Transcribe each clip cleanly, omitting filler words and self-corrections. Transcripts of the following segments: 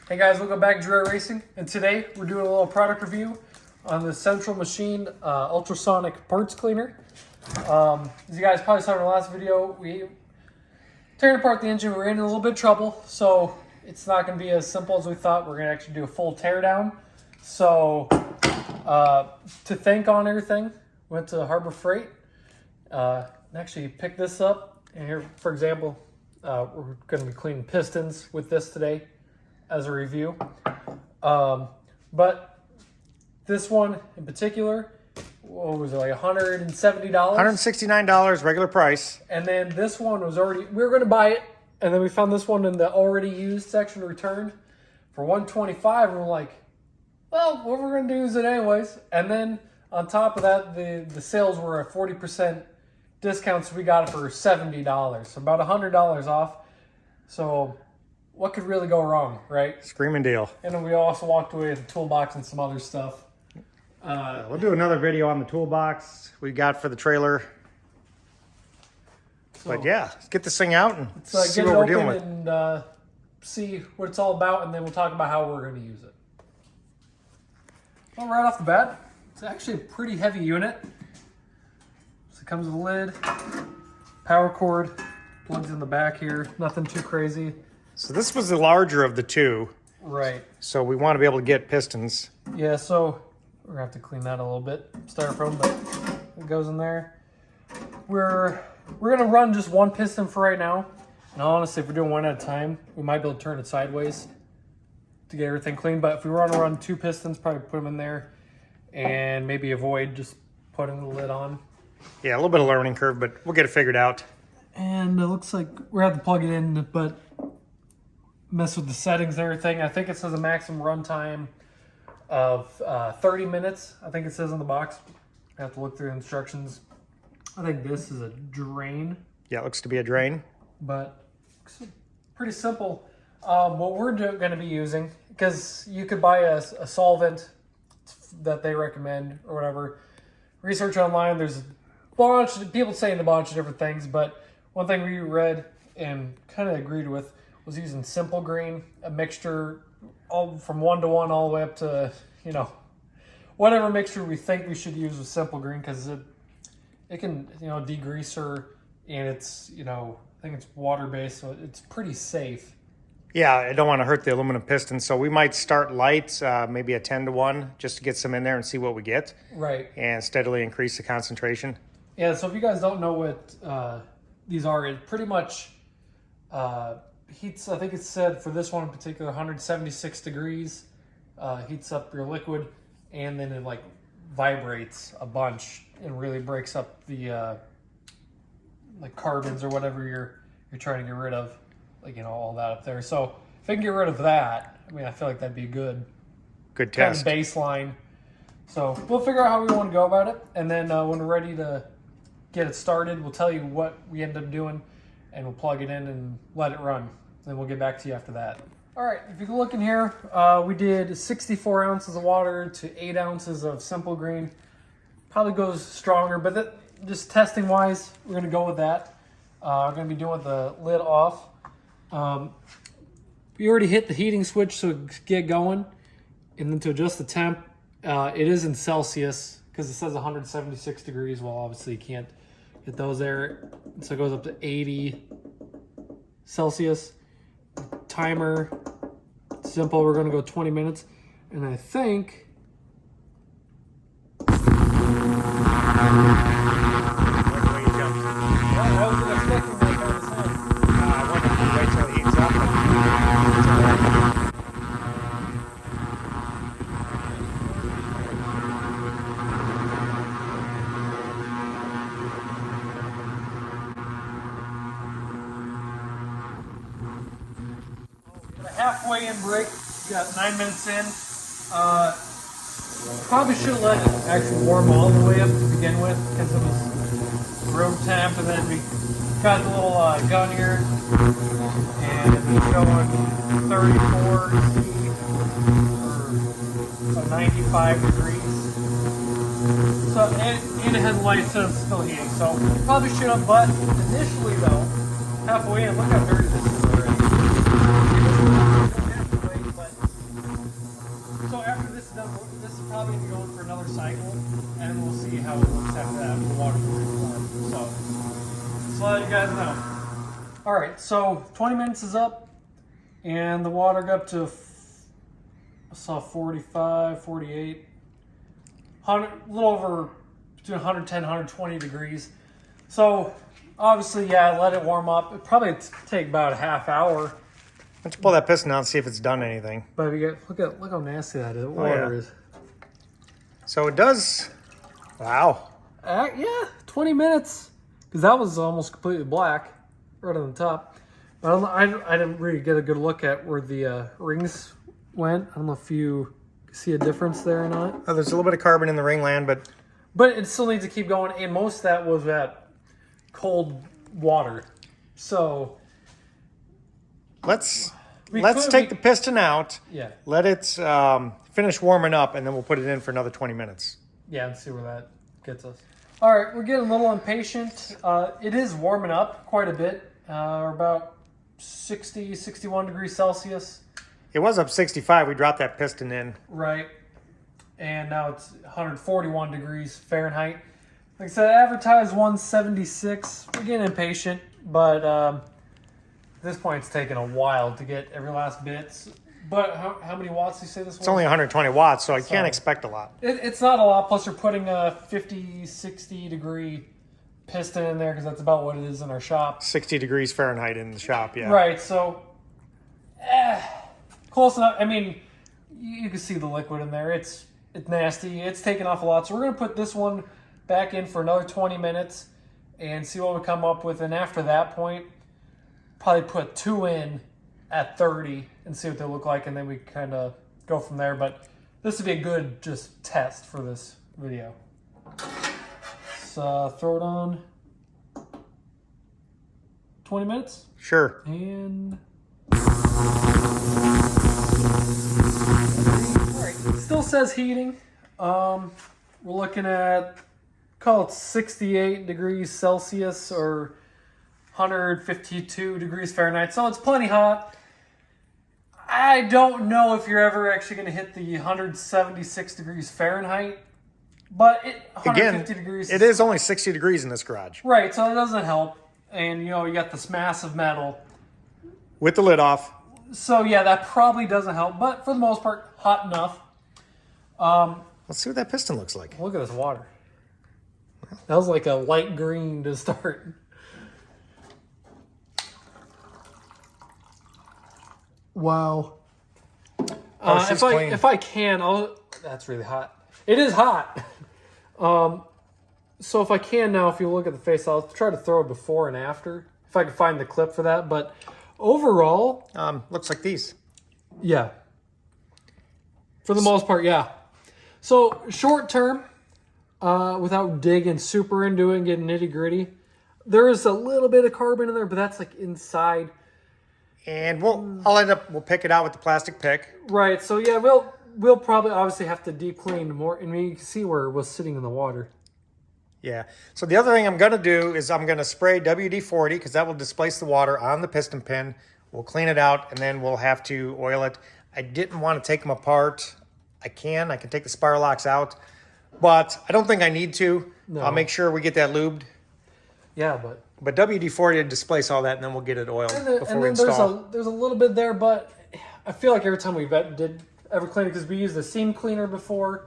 Hey guys, welcome back to Dry Racing, and today we're doing a little product review on the Central Machine Ultrasonic Parts Cleaner. As you guys probably saw in our last video, we tearing apart the engine. We're in a little bit of trouble, so it's not going to be as simple as we thought. We're going to actually do a full teardown. So to thank on everything, went to Harbor Freight and actually picked this up. And here, for example, we're going to be cleaning pistons with this today as a review. But this one in particular, what was it, like $170? $169 regular price. And then this one was already, we were going to buy it, and then we found this one in the already used section returned for $125, and we're like, well, what we're going to do is it anyways. And then on top of that, the sales were a 40% discount, so we got it for $70, so about $100 off. So what could really go wrong, right? Screaming deal. And then we also walked away with a toolbox and some other stuff. We'll do another video on the toolbox we got for the trailer. So but yeah, let's get this thing out and see get it what we're open dealing with. and see what it's all about, and then we'll talk about how we're going to use it. Well, right off the bat, it's actually a pretty heavy unit. So it comes with a lid, power cord, plugs in the back here, nothing too crazy. So this was the larger of the two. Right. So we want to be able to get pistons. Yeah, so we're going to have to clean that a little bit. Styrofoam, but it goes in there. We're going to run just one piston for right now. And honestly, if we're doing one at a time, we might be able to turn it sideways to get everything clean. But if we want to run two pistons, probably put them in there and maybe avoid just putting the lid on. Yeah, a little bit of learning curve, but we'll get it figured out. And it looks like we're going to have to plug it in, but mess with the settings and everything. I think it says a maximum runtime of 30 minutes. I think it says on the box. I have to look through the instructions. I think this is a drain. Yeah, it looks to be a drain. But it's pretty simple. What we're going to be using, because you could buy a solvent that they recommend or whatever. Research online, there's a bunch of people saying a bunch of different things, but one thing we read and kind of agreed with was using Simple Green, a mixture all from 1-to-1 all the way up to, you know, whatever mixture we think we should use with Simple Green, because it can, you know, degreaser, and it's, you know, I think it's water-based, so it's pretty safe. Yeah, I don't want to hurt the aluminum piston, so we might start light, maybe a 10-to-1, just to get some in there and see what we get. Right. And steadily increase the concentration. Yeah, so if you guys don't know what these are, it pretty much heats, I think it said for this one in particular, 176 degrees, heats up your liquid, and then it like vibrates a bunch and really breaks up the like carbons or whatever you're trying to get rid of, like, you know, all that up there. So if I can get rid of that, I mean, I feel like that'd be a good test, kind of baseline. So we'll figure out how we want to go about it, and then when we're ready to get it started, we'll tell you what we end up doing, and we'll plug it in and let it run. Then we'll get back to you after that. All right, if you can look in here, we did 64 ounces of water to 8 ounces of Simple Green. Probably goes stronger, but just testing wise, we're gonna go with that. We're gonna be doing the lid off. We already hit the heating switch to get going, and then to adjust the temp, it is in Celsius because it says 176 degrees. Well, obviously you can't get those there, so it goes up to 80 Celsius. Timer, simple, we're gonna go 20 minutes, and I think halfway in break. We got 9 minutes in. Probably should have let it actually warm all the way up to begin with, because it was room temp, and then we got the little gun here, and it's showing 34 C for 95 degrees. So, and it has lights, so it's still heating. So probably should have, but initially though, halfway in, look how dirty this is already. But right, so 20 minutes is up, and the water got up to, I saw 45, 48, 100, a little over between 110, 120 degrees. So obviously, yeah, let it warm up. It probably take about a half hour. Let's pull that piston out and see if it's done anything. But we get, look how nasty that is. Water is. So it does. Wow. Yeah, 20 minutes. Because that was almost completely black right on the top. But I didn't really get a good look at where the rings went. I don't know if you see a difference there or not. Oh, there's a little bit of carbon in the ringland, but it still needs to keep going. And most of that was that cold water. So let's take the piston out. Yeah. Let it finish warming up, and then we'll put it in for another 20 minutes. Yeah, and see where that gets us. All right, we're getting a little impatient. It is warming up quite a bit. We're about 60, 61 degrees Celsius. It was up 65. We dropped that piston in. Right. And now it's 141 degrees Fahrenheit. Like I said, advertised 176. We're getting impatient, but at this point it's taking a while to get every last bit. But how many watts do you say this was? It's only 120 watts, so I can't expect a lot. It's not a lot. Plus, you're putting a 50, 60 degree piston in there because that's about what it is in our shop. 60 degrees Fahrenheit in the shop, yeah. Right, so close enough. I mean, you can see the liquid in there. It's nasty. It's taking off a lot. So we're going to put this one back in for another 20 minutes and see what we come up with. And after that point, probably put 2 in at 30 and see what they look like, and then we kind of go from there. But this would be a good just test for this video. So throw it on 20 minutes. Sure. And still says heating. We're looking at, call it 68 degrees Celsius or 152 degrees Fahrenheit. So it's plenty hot. I don't know if you're ever actually going to hit the 176 degrees Fahrenheit, but 150 degrees. It is only 60 degrees in this garage. Right, so it doesn't help. And, you know, you got this massive metal. With the lid off. So, yeah, that probably doesn't help, but for the most part, hot enough. Let's see what that piston looks like. Look at this water. That was like a light green to start. Wow. If I can, that's really hot. It is hot. So if I can now, if you look at the face, I'll try to throw it before and after. If I can find the clip for that. But overall... looks like these. Yeah. For the most part, yeah. So short term, without digging super into it and getting nitty gritty, there is a little bit of carbon in there, but that's like inside. And we'll pick it out with the plastic pick. Right. So yeah, we'll probably obviously have to deep clean more. I mean, you can see where it was sitting in the water. Yeah. So the other thing I'm going to do is I'm going to spray WD-40 because that will displace the water on the piston pin. We'll clean it out, and then we'll have to oil it. I didn't want to take them apart. I can take the spiral locks out, but I don't think I need to. No. I'll make sure we get that lubed. Yeah, but WD-40 to displace all that, and then we'll get it oiled before we install. There's a little bit there, but I feel like every time we did ever clean it, because we used a seam cleaner before,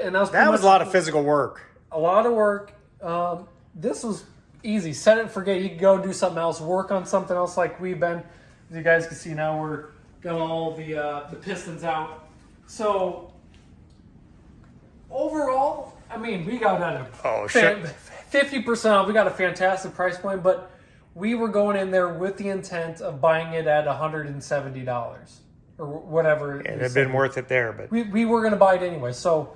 and that was a lot of physical work. A lot of work. This was easy. Set it and forget. You can go do something else, work on something else like we've been. As you guys can see now, we're got all the pistons out. So overall, I mean, we got at 50% off. We got a fantastic price point, but we were going in there with the intent of buying it at $170 or whatever. It'd have been worth it there, but we were going to buy it anyway. So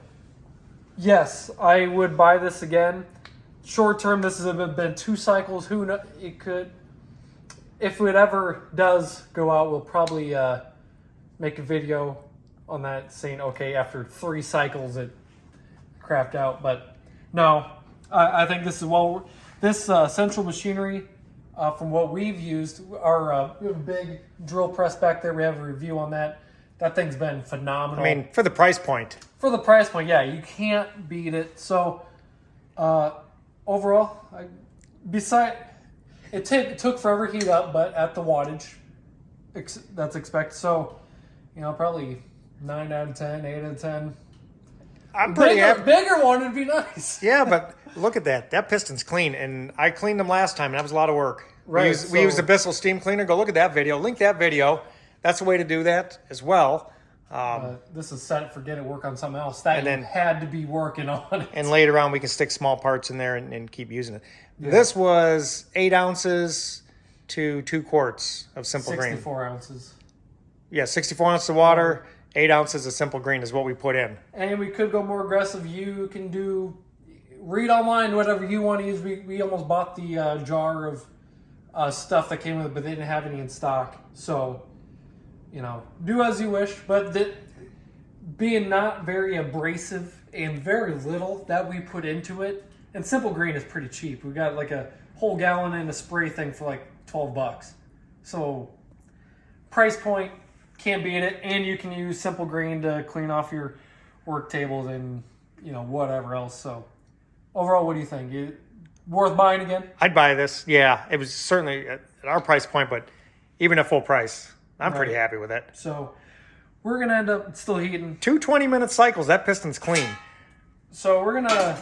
yes, I would buy this again. Short term, this has been 2 cycles. Who knows? It could, if it ever does go out, we'll probably make a video on that saying, okay, after 3 cycles it crapped out. But no, I think this is this Central Machinery, from what we've used, our big drill press back there, we have a review on that. That thing's been phenomenal. I mean, for the price point. For the price point, yeah, you can't beat it. So overall, It took forever to heat up, but at the wattage that's expected. So, probably 9 out of 10, 8 out of 10. I'm pretty happy. Bigger one would be nice. Yeah, but look at that. That piston's clean, and I cleaned them last time, and that was a lot of work. Right. We used the Bissell steam cleaner. Go look at that video. Link that video. That's the way to do that as well. This is set for get it work on something else that you had to be working on it. And later on, we can stick small parts in there and keep using it. Yeah. This was 8 ounces to 2 quarts of simple green. 64 ounces. Yeah, 64 ounces of water, 8 ounces of simple green is what we put in. And we could go more aggressive. You can read online whatever you want to use. We almost bought the jar of stuff that came with it, but they didn't have any in stock. So, do as you wish. But being not very abrasive and very little that we put into it, and simple green is pretty cheap. We got like a whole gallon in a spray thing for like $12. So, price point, can't beat it, and you can use simple green to clean off your work tables and whatever else. So overall, what do you think? Worth buying again? I'd buy this. Yeah, it was certainly at our price point, but even at full price, I'm pretty happy with it. So we're gonna end up still heating 2 20-minute cycles. That piston's clean. So we're gonna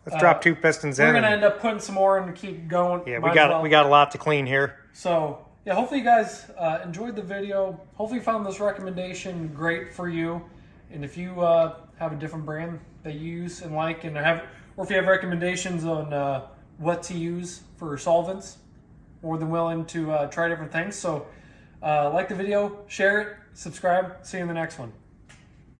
let's drop 2 pistons in. We're gonna end up putting some more in to keep going. Yeah, we got a lot to clean here. So yeah, hopefully you guys enjoyed the video. Hopefully you found this recommendation great for you. And if you have a different brand that you use and like, or if you have recommendations on what to use for solvents, more than willing to try different things. So like the video, share it, subscribe. See you in the next one.